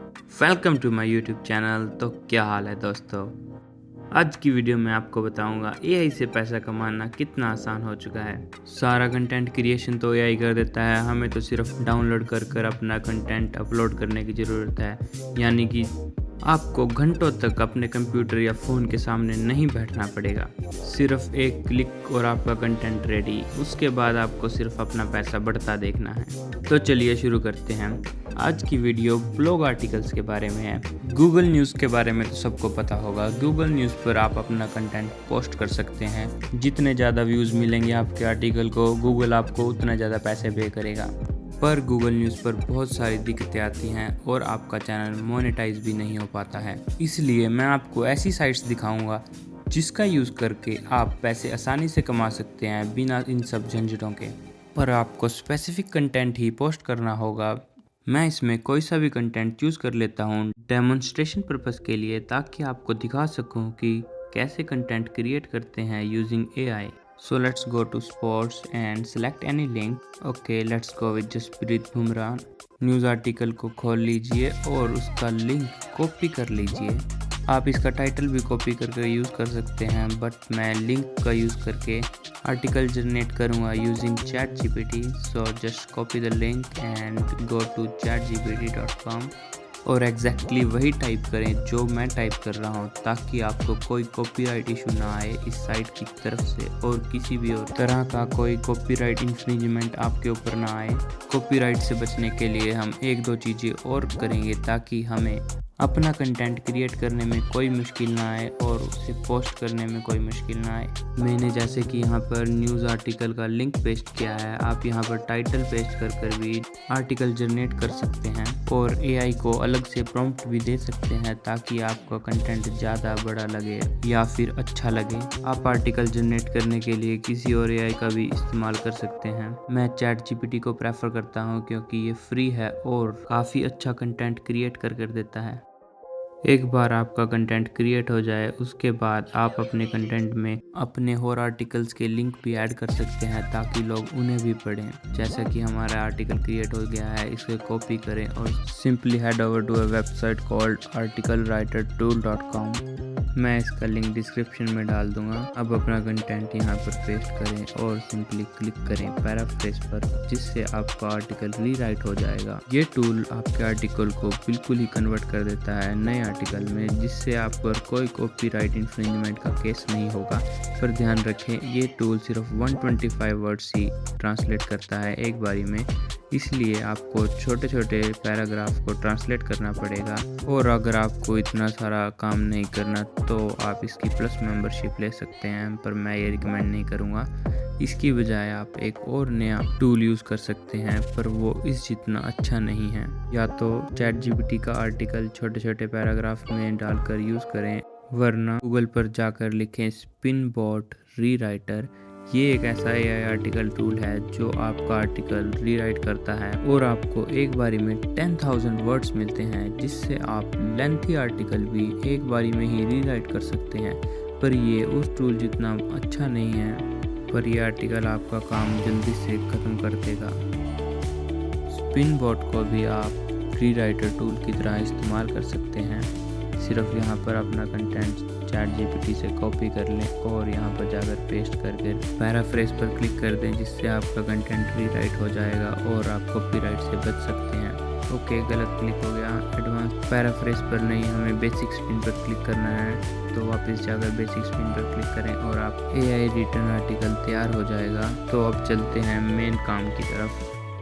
Welcome to my YouTube channel. तो क्या हाल है दोस्तों। आज की वीडियो में आपको बताऊंगा एआई से पैसा कमाना कितना आसान हो चुका है। सारा कंटेंट क्रिएशन तो एआई कर देता है, हमें तो सिर्फ डाउनलोड कर अपना कंटेंट अपलोड करने की ज़रूरत है। यानी कि आपको घंटों तक अपने कंप्यूटर या फ़ोन के सामने नहीं बैठना पड़ेगा, सिर्फ एक क्लिक और आपका कंटेंट रेडी। उसके बाद आपको सिर्फ अपना पैसा बढ़ता देखना है। तो चलिए शुरू करते हैं। आज की वीडियो ब्लॉग आर्टिकल्स के बारे में है। गूगल न्यूज़ के बारे में तो सबको पता होगा। गूगल न्यूज़ पर आप अपना कंटेंट पोस्ट कर सकते हैं। जितने ज़्यादा व्यूज़ मिलेंगे आपके आर्टिकल को, गूगल आपको उतना ज़्यादा पैसे पे करेगा। पर गूगल न्यूज़ पर बहुत सारी दिक्कतें आती हैं और आपका चैनल मोनेटाइज भी नहीं हो पाता है। इसलिए मैं आपको ऐसी साइट्स दिखाऊंगा जिसका यूज़ करके आप पैसे आसानी से कमा सकते हैं बिना इन सब झंझटों के। पर आपको स्पेसिफिक कंटेंट ही पोस्ट करना होगा। मैं इसमें कोई सा भी कंटेंट चूज़ कर लेता हूँ डेमोन्स्ट्रेशन पर्पज़ के लिए, ताकि आपको दिखा सकूँ कि कैसे कंटेंट क्रिएट करते हैं using AI. So let's go to sports and select any link. Okay, let's go with Jasprit Bumrah. News article को खोल लीजिए और उसका लिंक कॉपी कर लीजिए। आप इसका टाइटल भी कॉपी करके यूज़ कर सकते हैं, बट मैं लिंक का यूज़ करके आर्टिकल जनरेट करूँगा using ChatGPT। So just copy the link and go to chatgpt.com और एग्जैक्टली वही टाइप करें जो मैं टाइप कर रहा हूँ, ताकि आपको कोई कॉपीराइट इशू ना आए इस साइट की तरफ से और किसी भी और तरह का कोई कॉपीराइट इन्फ्रिंजमेंट आपके ऊपर ना आए। कॉपीराइट से बचने के लिए हम एक दो चीज़ें और करेंगे ताकि हमें अपना कंटेंट क्रिएट करने में कोई मुश्किल ना आए और उसे पोस्ट करने में कोई मुश्किल ना आए। मैंने जैसे कि यहाँ पर न्यूज़ आर्टिकल का लिंक पेस्ट किया है, आप यहाँ पर टाइटल पेस्ट कर भी आर्टिकल जनरेट कर सकते हैं और एआई को अलग से प्रॉम्प्ट भी दे सकते हैं ताकि आपका कंटेंट ज़्यादा बड़ा लगे या फिर अच्छा लगे। आप आर्टिकल जनरेट करने के लिए किसी और एआई का भी इस्तेमाल कर सकते हैं। मैं ChatGPT को प्रेफर करता हूँ क्योंकि ये फ्री है और काफ़ी अच्छा कंटेंट क्रिएट कर देता है। एक बार आपका कंटेंट क्रिएट हो जाए उसके बाद आप अपने कंटेंट में अपने और आर्टिकल्स के लिंक भी ऐड कर सकते हैं ताकि लोग उन्हें भी पढ़ें। जैसा कि हमारा आर्टिकल क्रिएट हो गया है, इसे कॉपी करें और simply head over to a website called articlewritertool.com। मैं इसका लिंक डिस्क्रिप्शन में डाल दूंगा। अब अपना कंटेंट यहाँ पर पेस्ट करें और सिंपली क्लिक करें पैराफ्रेज पर, जिससे आपका आर्टिकल रीराइट हो जाएगा। ये टूल आपके आर्टिकल को बिल्कुल ही कन्वर्ट कर देता है नए आर्टिकल में, जिससे आप पर कोई कॉपीराइट इन्फ्रिंजमेंट का केस नहीं होगा। पर ध्यान रखें, ये टूल सिर्फ 125 वर्ड्स ही ट्रांसलेट करता है एक बारी में, इसलिए आपको छोटे छोटे पैराग्राफ को ट्रांसलेट करना पड़ेगा। और अगर आपको इतना सारा काम नहीं करना तो आप इसकी प्लस मेंबरशिप ले सकते हैं, पर मैं ये रिकमेंड नहीं करूँगा। इसकी बजाय आप एक और नया टूल यूज़ कर सकते हैं, पर वो इस जितना अच्छा नहीं है। या तो ChatGPT का आर्टिकल छोटे छोटे पैराग्राफ में डालकर यूज़ करें, वरना गूगल पर जाकर लिखें स्पिनबॉट रीराइटर। ये एक ऐसा एआई आर्टिकल टूल है जो आपका आर्टिकल रीराइट करता है और आपको एक बारी में 10,000 वर्ड्स मिलते हैं, जिससे आप लेंथी आर्टिकल भी एक बारी में ही रीराइट कर सकते हैं। पर ये उस टूल जितना अच्छा नहीं है, पर यह आर्टिकल आपका काम जल्दी से ख़त्म कर देगा। स्पिनबॉट को भी आप रीराइटर टूल की तरह इस्तेमाल कर सकते हैं। सिर्फ यहाँ पर अपना कंटेंट ChatGPT से कॉपी कर लें और यहाँ पर जाकर पेस्ट करके पैराफ्रेज पर क्लिक कर दें, जिससे आपका कंटेंट रीराइट हो जाएगा और आप कॉपीराइट से बच सकते हैं। ओके, गलत क्लिक हो गया। एडवांस पैराफ्रेज पर नहीं, हमें बेसिक स्पिन पर क्लिक करना है। तो वापस जाकर बेसिक स्पिन पर क्लिक करें और आप एआई रिटर्न आर्टिकल तैयार हो जाएगा। तो अब चलते हैं मेन काम की तरफ।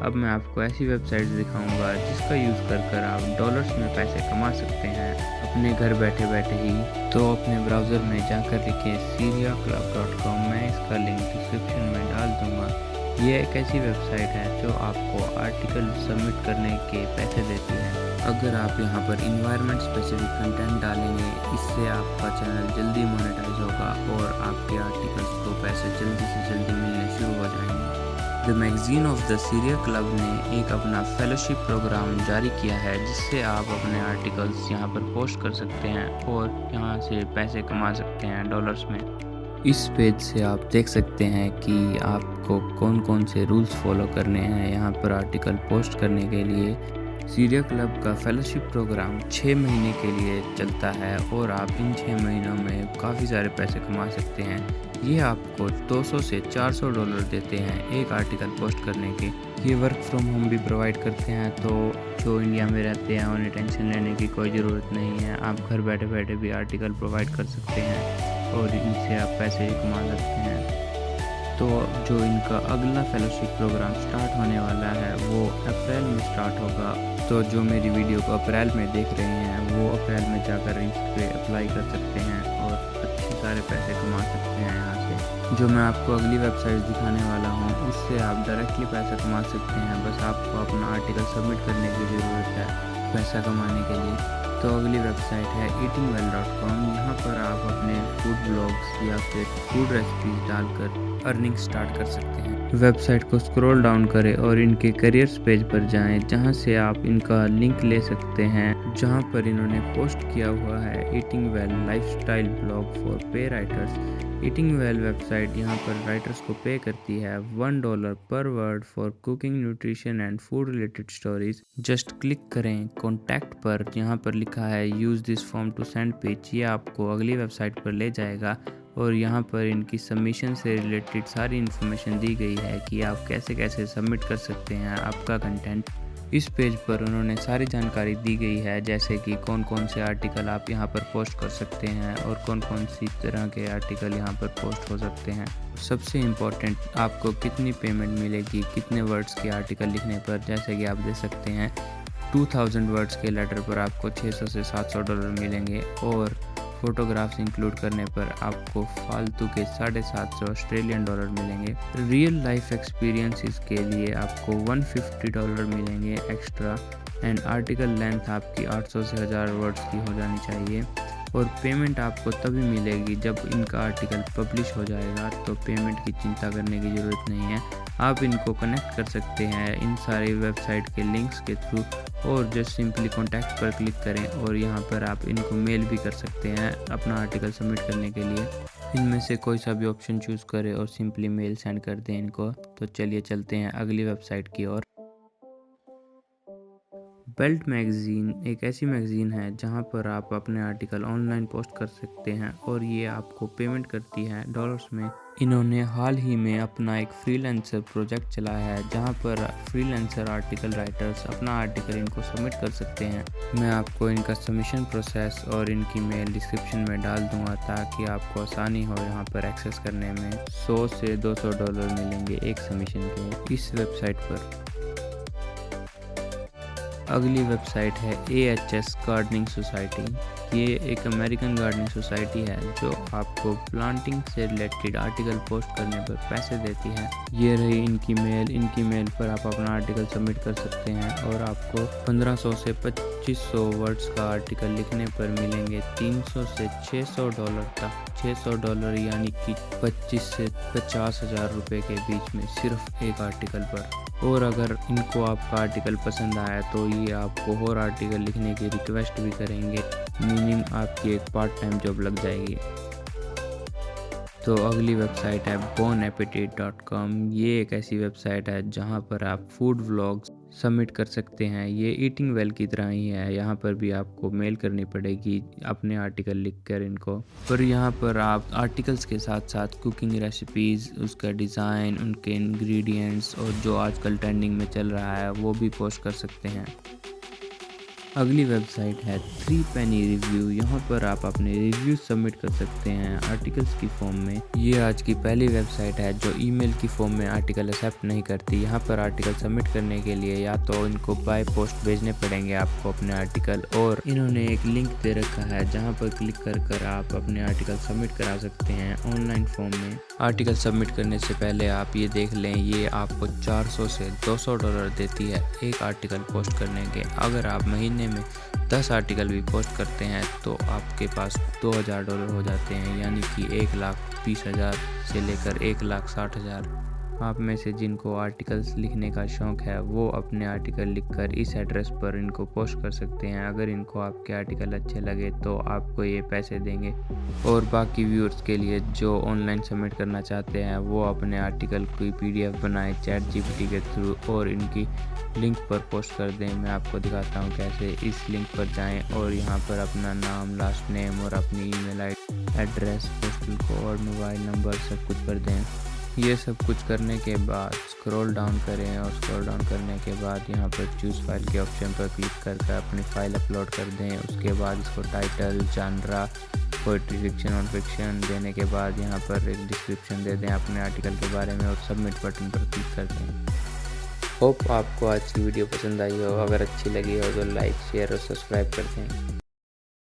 अब मैं आपको ऐसी वेबसाइट्स दिखाऊंगा जिसका यूज़ कर आप डॉलर्स में पैसे कमा सकते हैं अपने घर बैठे बैठे ही। तो अपने ब्राउज़र में जाकर लिखें seriaclub.com। मैं इसका लिंक डिस्क्रिप्शन में डाल दूंगा। ये एक ऐसी वेबसाइट है जो आपको आर्टिकल सबमिट करने के पैसे देती है। अगर आप यहाँ पर इन्वायरमेंट स्पेसिफिक कंटेंट डालेंगे, इससे आपका चैनल जल्दी मोनेटाइज होगा और आपके आर्टिकल्स को पैसे जल्दी से जल्दी मिलने शुरू हो जाएंगे। The magazine of the Syria club ने एक अपना फेलोशिप प्रोग्राम जारी किया है, जिससे आप अपने आर्टिकल्स यहाँ पर पोस्ट कर सकते हैं और यहाँ से पैसे कमा सकते हैं डॉलर्स में। इस पेज से आप देख सकते हैं कि आपको कौन कौन से रूल्स फॉलो करने हैं यहाँ पर आर्टिकल पोस्ट करने के लिए। सीरिया क्लब का फेलोशिप प्रोग्राम 6 महीने के लिए चलता है और आप इन 6 महीनों में काफ़ी सारे पैसे कमा सकते हैं। ये आपको 200 से $400 देते हैं एक आर्टिकल पोस्ट करने के। ये वर्क फ्रॉम होम भी प्रोवाइड करते हैं, तो जो इंडिया में रहते हैं उन्हें टेंशन लेने की कोई ज़रूरत नहीं है। आप घर बैठे बैठे भी आर्टिकल प्रोवाइड कर सकते हैं और इनसे आप पैसे भी कमा सकते हैं। तो जो इनका अगला फेलोशिप प्रोग्राम स्टार्ट होने वाला है वो अप्रैल में स्टार्ट होगा। तो जो मेरी वीडियो को अप्रैल में देख रहे हैं वो अप्रैल में जाकर इस पर अप्लाई कर सकते हैं और अच्छे सारे पैसे कमा सकते हैं यहाँ से। जो मैं आपको अगली वेबसाइट दिखाने वाला हूँ उससे आप डायरेक्टली पैसा कमा सकते हैं। बस आपको अपना आर्टिकल सबमिट करने की ज़रूरत है पैसा कमाने के लिए। तो अगली वेबसाइट है eatingwell.com। यहाँ पर आप अपने फूड ब्लॉग्स या फिर फूड रेसिपीज डालकर अर्निंग स्टार्ट कर सकते हैं। वेबसाइट को स्क्रॉल डाउन करें और इनके करियर्स पेज पर जाएं, जहां से आप इनका लिंक ले सकते हैं, जहां पर इन्होंने पोस्ट किया हुआ है eating well lifestyle blog for pay writers. Eating well website यहाँ पर राइटर्स को पे करती है $1 पर word for cooking, nutrition and food related stories. Just click करें कॉन्टैक्ट पर, यहाँ पर लिखा है use this form to send pitch. ये आपको अगली वेबसाइट पर ले जाएगा और यहाँ पर इनकी सबमिशन से रिलेटेड सारी इन्फॉर्मेशन दी गई है कि आप कैसे कैसे सबमिट कर सकते हैं आपका कंटेंट। इस पेज पर उन्होंने सारी जानकारी दी गई है, जैसे कि कौन कौन से आर्टिकल आप यहाँ पर पोस्ट कर सकते हैं और कौन कौन सी तरह के आर्टिकल यहाँ पर पोस्ट हो सकते हैं। सबसे इम्पोर्टेंट, आपको कितनी पेमेंट मिलेगी कितने वर्ड्स के आर्टिकल लिखने पर। जैसे कि आप देख सकते हैं 2000 वर्ड्स के लेटर पर आपको $600 से $700 मिलेंगे और फोटोग्राफ्स इंक्लूड करने पर आपको फालतू के $750 ऑस्ट्रेलियन मिलेंगे। रियल लाइफ एक्सपीरियंसेस के लिए आपको $150 मिलेंगे एक्स्ट्रा एंड आर्टिकल लेंथ आपकी 800 से 1000 वर्ड्स की हो जानी चाहिए। और पेमेंट आपको तभी मिलेगी जब इनका आर्टिकल पब्लिश हो जाएगा, तो पेमेंट की चिंता करने की ज़रूरत नहीं है। आप इनको कनेक्ट कर सकते हैं इन सारी वेबसाइट के लिंक्स के थ्रू और जस्ट सिंपली कॉन्टैक्ट पर क्लिक करें और यहाँ पर आप इनको मेल भी कर सकते हैं अपना आर्टिकल सबमिट करने के लिए। इनमें से कोई सा भी ऑप्शन चूज़ करें और सिंपली मेल सेंड कर दें इनको। तो चलिए चलते हैं अगली वेबसाइट की ओर। बेल्ट मैगज़ीन एक ऐसी मैगज़ीन है जहां पर आप अपने आर्टिकल ऑनलाइन पोस्ट कर सकते हैं और ये आपको पेमेंट करती है डॉलर्स में। इन्होंने हाल ही में अपना एक फ्रीलांसर प्रोजेक्ट चलाया है जहां पर फ्रीलांसर आर्टिकल राइटर्स अपना आर्टिकल इनको सबमिट कर सकते हैं। मैं आपको इनका सबमिशन प्रोसेस और इनकी मेल डिस्क्रिप्शन में डाल दूंगा ताकि आपको आसानी हो यहाँ पर एक्सेस करने में। $100 से $200 मिलेंगे एक सबमिशन के इस वेबसाइट पर। अगली वेबसाइट है AHS गार्डनिंग सोसाइटी। ये एक अमेरिकन गार्डनिंग सोसाइटी है जो आपको प्लांटिंग से रिलेटेड आर्टिकल पोस्ट करने पर पैसे देती है। ये रही इनकी मेल पर आप अपना आर्टिकल सबमिट कर सकते हैं और आपको 1500 से 2500 वर्ड्स का आर्टिकल लिखने पर मिलेंगे $300 से $600 तक। $600 यानी कि 25 से 50,000 रुपये के बीच में सिर्फ एक आर्टिकल पर। और अगर इनको आपका आर्टिकल पसंद आया तो ये आपको और आर्टिकल लिखने की रिक्वेस्ट भी करेंगे, मीनिंग आपकी एक पार्ट टाइम जॉब लग जाएगी। तो अगली वेबसाइट है bonappetite.com। ये एक ऐसी वेबसाइट है जहां पर आप फूड व्लॉग्स सबमिट कर सकते हैं। ये ईटिंग वेल की तरह ही है, यहाँ पर भी आपको मेल करनी पड़ेगी अपने आर्टिकल लिखकर इनको। पर यहाँ पर आप आर्टिकल्स के साथ साथ कुकिंग रेसिपीज़, उसका डिज़ाइन, उनके इंग्रेडिएंट्स और जो आजकल ट्रेंडिंग में चल रहा है वो भी पोस्ट कर सकते हैं। अगली वेबसाइट है 3 पेनी रिव्यू। यहाँ पर आप अपने रिव्यू सबमिट कर सकते हैं आर्टिकल्स की फॉर्म में। ये आज की पहली वेबसाइट है जो ईमेल की फॉर्म में आर्टिकल एक्सेप्ट नहीं करती। यहाँ पर आर्टिकल सबमिट करने के लिए या तो इनको बाय पोस्ट भेजने पड़ेंगे आपको अपने आर्टिकल, और इन्होंने एक लिंक दे रखा है जहाँ पर क्लिक कर आप अपने आर्टिकल सबमिट करा सकते हैं ऑनलाइन फॉर्म में। आर्टिकल सबमिट करने से पहले आप ये देख लें, ये आपको $400 से $200 देती है एक आर्टिकल पोस्ट करने के। अगर आप महीने में 10 आर्टिकल भी पोस्ट करते हैं तो आपके पास $2000 हो जाते हैं, यानी कि $1,20,000 से लेकर $1,60,000। आप में से जिनको आर्टिकल्स लिखने का शौक़ है वो अपने आर्टिकल लिखकर इस एड्रेस पर इनको पोस्ट कर सकते हैं। अगर इनको आपके आर्टिकल अच्छे लगे तो आपको ये पैसे देंगे। और बाकी व्यूअर्स के लिए जो ऑनलाइन सबमिट करना चाहते हैं वो अपने आर्टिकल की PDF बनाएं ChatGPT के थ्रू और इनकी लिंक पर पोस्ट कर दें। मैं आपको दिखाता हूँ कैसे। इस लिंक पर जाएं और यहाँ पर अपना नाम, लास्ट नेम और अपनी email ID, address, postal code, mobile number सब कुछ भर दें। ये सब कुछ करने के बाद स्क्रॉल डाउन करें और स्क्रॉल डाउन करने के बाद यहाँ पर चूज़ फाइल के ऑप्शन पर क्लिक करके अपनी फ़ाइल अपलोड कर दें। उसके बाद इसको टाइटल, जानरा, पोएट्री, फिक्शन और फिक्शन देने के बाद यहाँ पर एक डिस्क्रिप्शन दे दें अपने आर्टिकल के बारे में और सबमिट बटन पर क्लिक कर दें। होप आपको आज की वीडियो पसंद आई हो। अगर अच्छी लगी हो तो लाइक, शेयर और सब्सक्राइब कर दें।